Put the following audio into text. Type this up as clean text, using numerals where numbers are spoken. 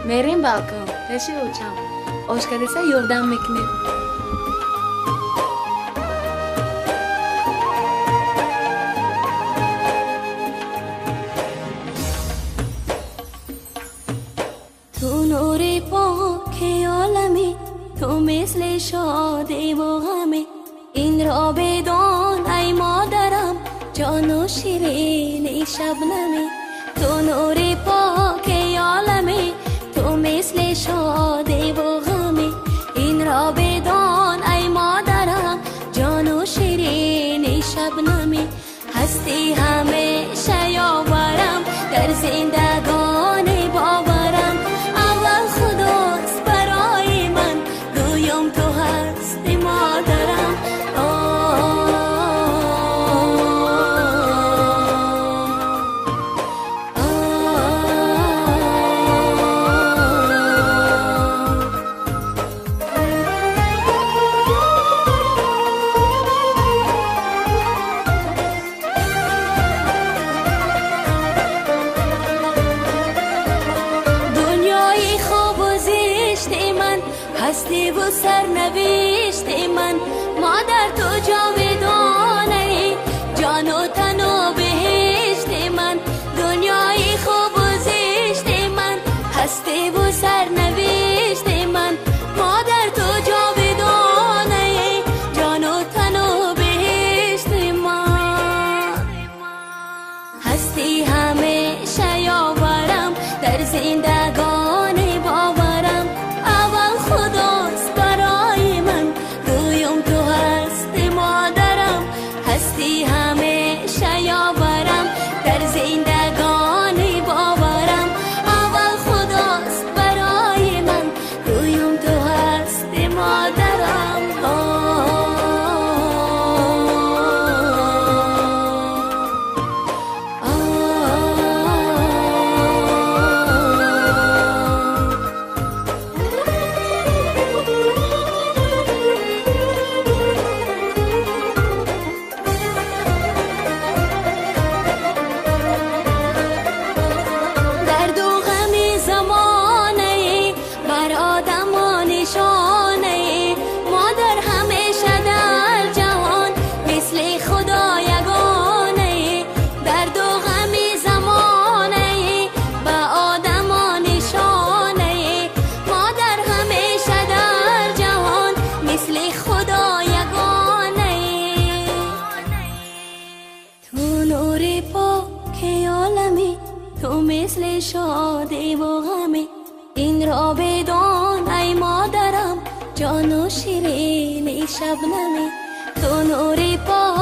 Merin balkon, taşı uçam. Oşka dese yordam mekne. تو نور پاک عالمی، تو مثل شادی و غمی. این را بدان ای مادرم، جان و شیرین شبنمی. تو نور پاک عالمی، تو مثل شادی و غمی. این را بدان ای مادرم، جان و شیرین شبنمی. هستی همیشه یاورم در زندگان باورم. اول خداست برای من، دویم تو هستی مادرم. هستی و سرنوشت من، مادر تو جاودانه، جان و تن و بهشت من. دنیای خوب و زشت من، هستی و سرنوشت من. مادر تو جاودانه، جان و تن و بهشت من. هستی همیشه یاورم در زندگان باورم. اول خداست برای من، دویم تو هستی مادرم. هستی همیشه یاورم در زندگان باورم. اول خداست برای من، دویم تو هستی مادرم. تو مثل شادی و غمی. این را بدان ای مادرم، جان و شیرین شبنمی. تو نور پاک